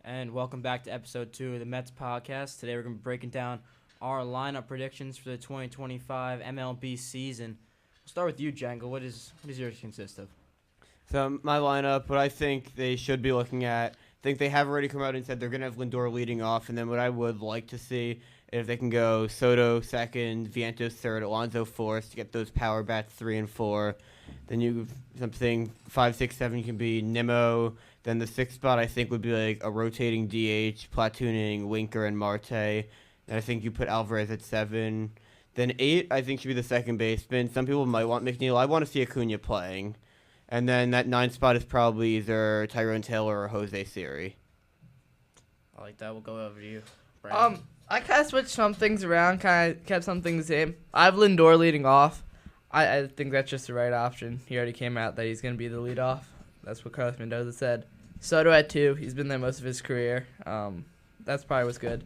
and welcome back to episode 2 of the Mets podcast. Today we're going to be breaking down our lineup predictions for the 2025 MLB season. We'll start with you, Jangle. What does yours consist of? So my lineup, what I think they should be looking at, I think they have already come out and said they're going to have Lindor leading off, and then what I would like to see if they can go Soto second, Vientos third, Alonso fourth to get those power bats 3 and 4. Then you something 5, 6, 7 can be Nimmo. Then the sixth spot I think would be like a rotating DH, platooning Winker and Marte. And I think you put Alvarez at 7. Then 8 I think should be the second baseman. Some people might want McNeil. I want to see Acuna playing. And then that 9th spot is probably either Tyrone Taylor or Jose Siri. I like that. We'll go over to you, Brandon. I kind of switched some things around, kind of kept some things the same. I have Lindor leading off. I think that's just the right option. He already came out that he's going to be the leadoff. That's what Carlos Mendoza said. Soto at 2. He's been there most of his career. That's probably what's good.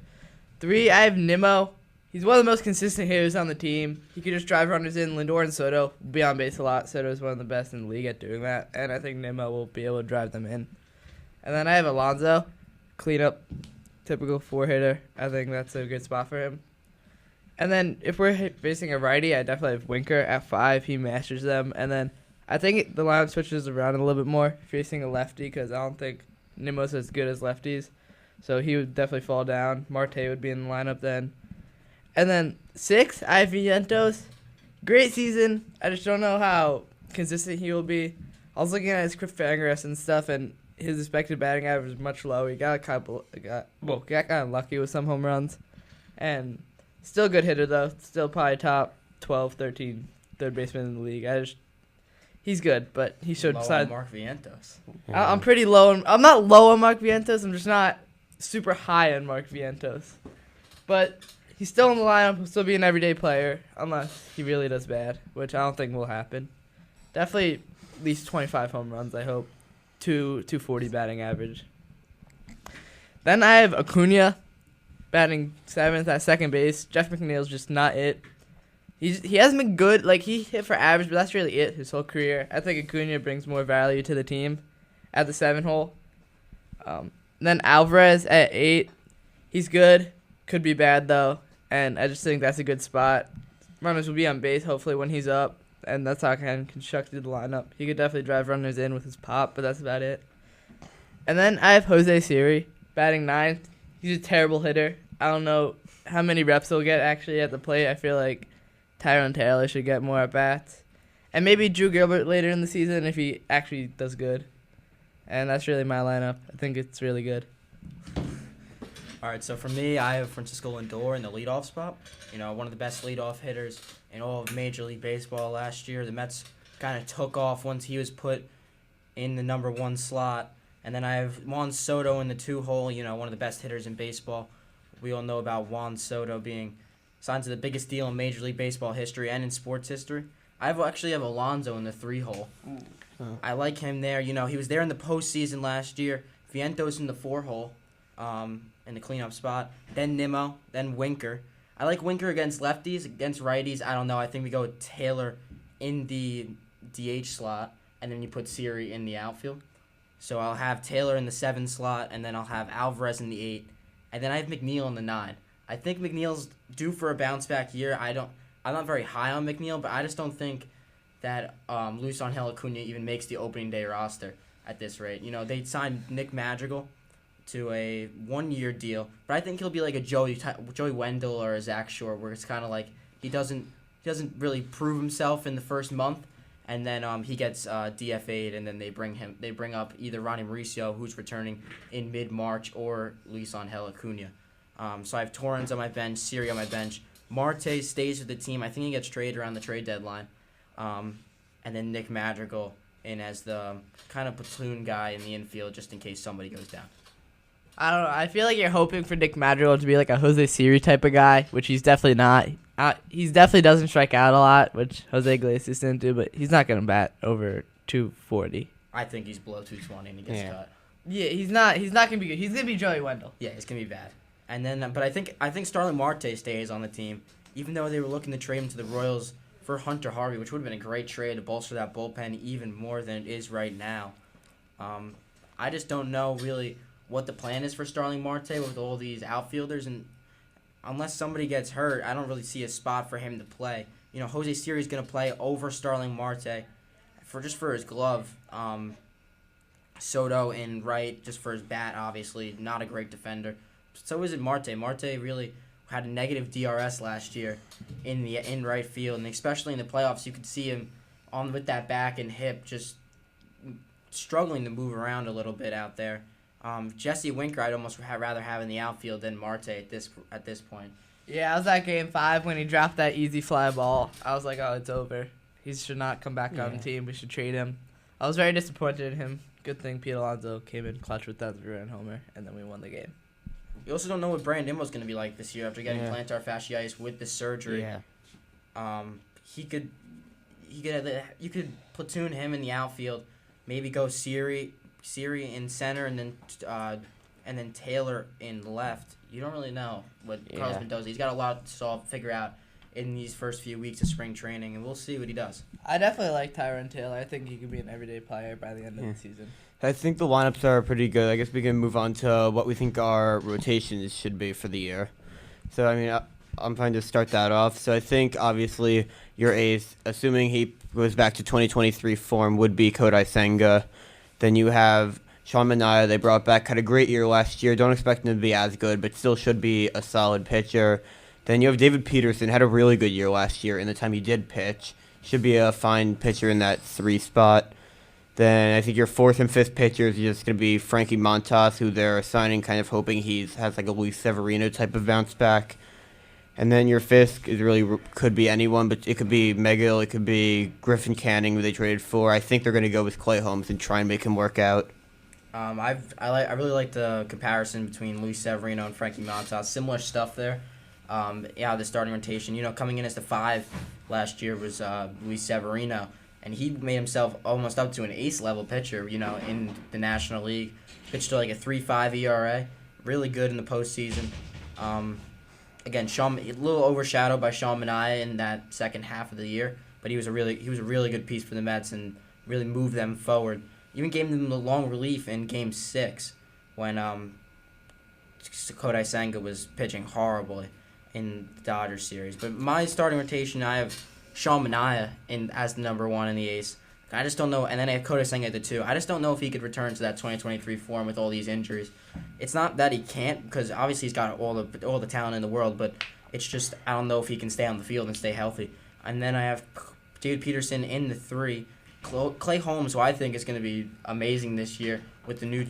3, I have Nimmo. He's one of the most consistent hitters on the team. He could just drive runners in. Lindor and Soto will be on base a lot. Soto is one of the best in the league at doing that, and I think Nimmo will be able to drive them in. And then I have Alonso, cleanup, typical 4-hitter. I think that's a good spot for him. And then if we're facing a righty, I definitely have Winker at 5. He masters them. And then I think the lineup switches around a little bit more facing a lefty because I don't think Nimmo's as good as lefties. So he would definitely fall down. Marte would be in the lineup then. And then 6, I have Vientos. Great season. I just don't know how consistent he will be. I was looking at his Fangraphs and stuff, and his expected batting average is much lower. He got kind of lucky with some home runs. And still a good hitter, though. Still probably top 12, 13 third baseman in the league. He's good, but he showed Low side. on Mark Vientos. I'm pretty low. I'm not low on Mark Vientos. I'm just not super high on Mark Vientos. But he's still in the lineup. He'll still be an everyday player unless he really does bad, which I don't think will happen. Definitely at least 25 home runs, I hope. 240 batting average. Then I have Acuna batting 7th at second base. Jeff McNeil's just not it. He hasn't been good. Like, he hit for average, but that's really it his whole career. I think Acuna brings more value to the team at the 7 hole. Then Alvarez at 8. He's good. Could be bad, though. And I just think that's a good spot. Runners will be on base, hopefully, when he's up. And that's how I kind of constructed the lineup. He could definitely drive runners in with his pop, but that's about it. And then I have Jose Siri batting 9th. He's a terrible hitter. I don't know how many reps he'll get, actually, at the plate. I feel like Tyrone Taylor should get more at-bats. And maybe Drew Gilbert later in the season if he actually does good. And that's really my lineup. I think it's really good. All right, so for me, I have Francisco Lindor in the leadoff spot. You know, one of the best leadoff hitters in all of Major League Baseball last year. The Mets kind of took off once he was put in the number 1 slot. And then I have Juan Soto in the 2 hole, you know, one of the best hitters in baseball. We all know about Juan Soto being signed to the biggest deal in Major League Baseball history and in sports history. I actually have Alonso in the 3 hole. I like him there. You know, he was there in the postseason last year. Vientos in the 4 hole. In the cleanup spot, then Nimmo, then Winker. I like Winker against lefties. Against righties, I don't know. I think we go with Taylor in the DH slot, and then you put Siri in the outfield. So I'll have Taylor in the 7 slot, and then I'll have Alvarez in the 8, and then I have McNeil in the 9. I think McNeil's due for a bounce-back year. I'm not very high on McNeil, but I just don't think that Luis Angel Acuna even makes the opening day roster at this rate. You know, they signed Nick Madrigal to a 1-year deal, but I think he'll be like a Joey Wendell or a Zach Shore, where it's kind of like he doesn't really prove himself in the first month, and then he gets DFA'd, and then they bring up either Ronnie Mauricio, who's returning in mid-March, or Luis Angel Acuna. So I have Torrens on my bench, Siri on my bench. Marte stays with the team. I think he gets traded around the trade deadline, and then Nick Madrigal in as the kind of platoon guy in the infield, just in case somebody goes down. I don't know. I feel like you're hoping for Nick Madrigal to be like a Jose Siri type of guy, which he's definitely not. He definitely doesn't strike out a lot, which Jose Iglesias didn't do, but he's not going to bat over 240. I think he's below 220 and he gets cut. Yeah, he's not going to be good. He's going to be Joey Wendell. Yeah, it's going to be bad. And then, but I think Starling Marte stays on the team, even though they were looking to trade him to the Royals for Hunter Harvey, which would have been a great trade to bolster that bullpen even more than it is right now. I just don't know really what the plan is for Starling Marte with all these outfielders, and unless somebody gets hurt, I don't really see a spot for him to play. You know, Jose Siri is going to play over Starling Marte for his glove. Soto in right just for his bat, obviously not a great defender. So is it Marte. Marte really had a negative DRS last year in right field, and especially in the playoffs, you could see him on with that back and hip just struggling to move around a little bit out there. Jesse Winker, I'd almost rather have in the outfield than Marte at this point. Yeah, I was at Game 5 when he dropped that easy fly ball. I was like, oh, it's over. He should not come back on the team. We should trade him. I was very disappointed in him. Good thing Pete Alonso came in clutch with that 3-run homer, and then we won the game. We also don't know what Brandon Nimmo's going to be like this year after getting plantar fasciitis with the surgery. Yeah. You could platoon him in the outfield, maybe go Siri in center, and then Taylor in left. You don't really know what Carlos Mendoza. He's got a lot to figure out in these first few weeks of spring training, and we'll see what he does. I definitely like Tyrone Taylor. I think he could be an everyday player by the end of the season. I think the lineups are pretty good. I guess we can move on to what we think our rotations should be for the year. So, I mean, I'm trying to start that off. So I think, obviously, your ace, assuming he goes back to 2023 form, would be Kodai Senga. Then you have Sean Manaea. They brought back, had a great year last year. Don't expect him to be as good, but still should be a solid pitcher. Then you have David Peterson, had a really good year last year in the time he did pitch. Should be a fine pitcher in that 3 spot. Then I think your 4th and 5th pitchers are just going to be Frankie Montas, who they're assigning, kind of hoping has like a Luis Severino type of bounce back. And then your 5th is really could be anyone, but it could be Megill, it could be Griffin Canning, who they traded for. I think they're going to go with Clay Holmes and try and make him work out. I really like the comparison between Luis Severino and Frankie Montas. Similar stuff there. The starting rotation. You know, coming in as the 5 last year was Luis Severino, and he made himself almost up to an ace-level pitcher, you know, in the National League. Pitched to like a 3.5 ERA. Really good in the postseason. Again, a little overshadowed by Sean Manaea in that second half of the year, but he was a really good piece for the Mets and really moved them forward. Even gave them the long relief in Game 6 when Kodai Senga was pitching horribly in the Dodgers series. But my starting rotation, I have Sean Manaea as the number 1 in the ace. I just don't know, and then I have Kodai Senga at the 2. I just don't know if he could return to that 2023 form with all these injuries. It's not that he can't, because obviously he's got all the talent in the world, but it's just I don't know if he can stay on the field and stay healthy. And then I have David Peterson in the 3. Clay Holmes, who I think is going to be amazing this year with the new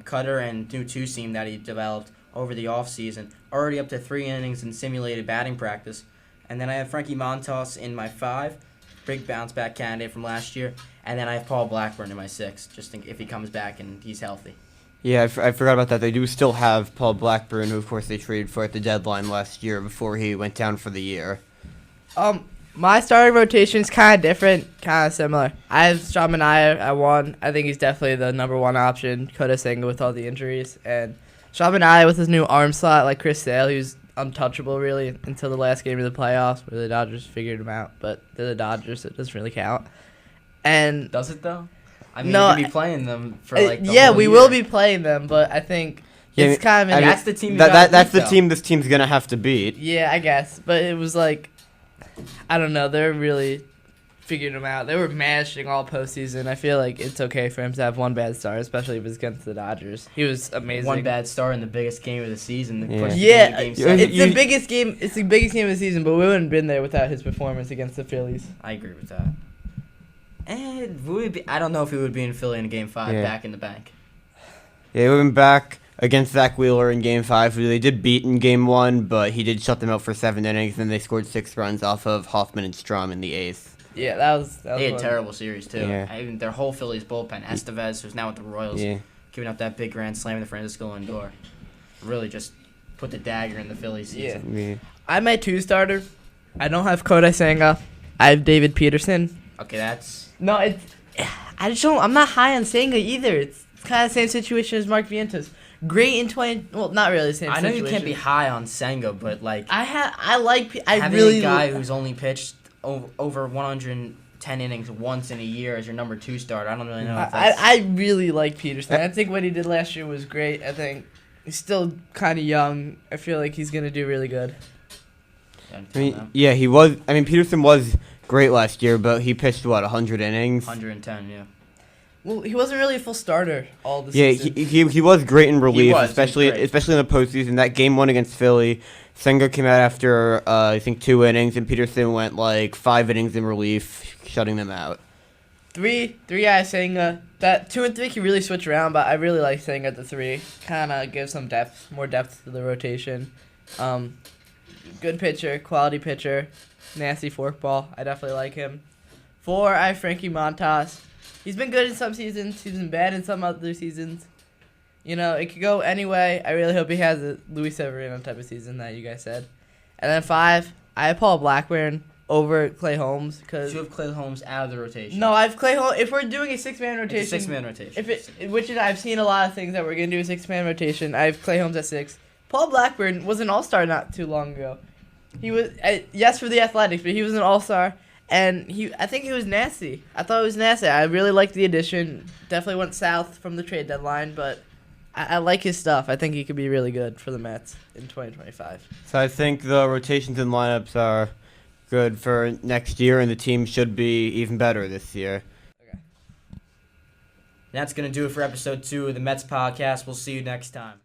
cutter and new 2-seam that he developed over the offseason. Already up to 3 innings in simulated batting practice. And then I have Frankie Montas in my 5, big bounce back candidate from last year. And then I have Paul Blackburn in my 6, just if he comes back and he's healthy. Yeah, I forgot about that. They do still have Paul Blackburn, who of course they traded for at the deadline last year before he went down for the year. My starting rotation is kind of different, kind of similar. I have Sean Manaea at 1. I think he's definitely the number 1 option. Kodai Senga with all the injuries, and Sean Manaea with his new arm slot, like Chris Sale, he was untouchable really until the last game of the playoffs where the Dodgers figured him out. But they're the Dodgers, so it doesn't really count. And does it though? I mean, no, you could be playing them for like the whole we year. will be playing them, but I think it's kind of that's the team. That's the team this team's gonna have to beat. Yeah, I guess, but it was like I don't know. They're really figuring him out. They were mashing all postseason. I feel like it's okay for him to have one bad start, especially if it's against the Dodgers. He was amazing. One bad start in the biggest game of the season. Yeah, it's the biggest game. It's the biggest game of the season, but we wouldn't have been there without his performance against the Phillies. I agree with that. And I don't know if we would be in Philly in Game 5 back in the bank. Yeah, we went back against Zach Wheeler in Game 5, who they did beat in Game 1, but he did shut them out for 7 innings, and they scored 6 runs off of Hoffman and Strom in the 8th. Yeah, that was they had a terrible series, too. Yeah. Even their whole Phillies bullpen, Estevez, who's now with the Royals, giving up that big grand slam to Francisco Lindor, really just put the dagger in the Phillies season. Yeah. I'm my 2 starter. I don't have Kodai Senga. I have David Peterson. Okay, that's... No, I'm not high on Senga either. It's kind of the same situation as Mark Vientos. Great in 20. Well, not really the same situation. I know you can't be high on Senga, but like I having really a guy who's only pitched over 100 10 innings once in a year as your number 2 starter. I don't really know if that's... I really like Peterson. I think what he did last year was great. I think he's still kind of young. I feel like he's going to do really good. I mean, yeah, he was. I mean, Peterson was great last year, but he pitched, 100 innings? 110, yeah. Well, he wasn't really a full starter all the Yeah, season. he was great in relief, was especially great. in the postseason. That game 1 against Philly, Senga came out after I think 2 innings, and Peterson went like 5 innings in relief, shutting them out. Three guys saying that 2 and 3 can really switch around, but I really like saying at the 3. Kind of gives some more depth to the rotation. Good pitcher, quality pitcher, nasty forkball. I definitely like him. 4, I have Frankie Montas. He's been good in some seasons. He's been bad in some other seasons. You know, it could go any way. I really hope he has a Luis Severino type of season that you guys said. And then 5, I have Paul Blackburn over Clay Holmes. You have Clay Holmes out of the rotation. No, I have Clay Holmes. If we're doing a 6-man rotation. It's a 6-man rotation. I've seen a lot of things that we're going to do a 6-man rotation. I have Clay Holmes at 6. Paul Blackburn was an all-star not too long ago. He was, yes, for the Athletics, but he was an all-star. And I think he was nasty. I thought it was nasty. I really liked the addition. Definitely went south from the trade deadline, but I like his stuff. I think he could be really good for the Mets in 2025. So I think the rotations and lineups are good for next year, and the team should be even better this year. That's going to do it for episode 2 of the Mets podcast. We'll see you next time.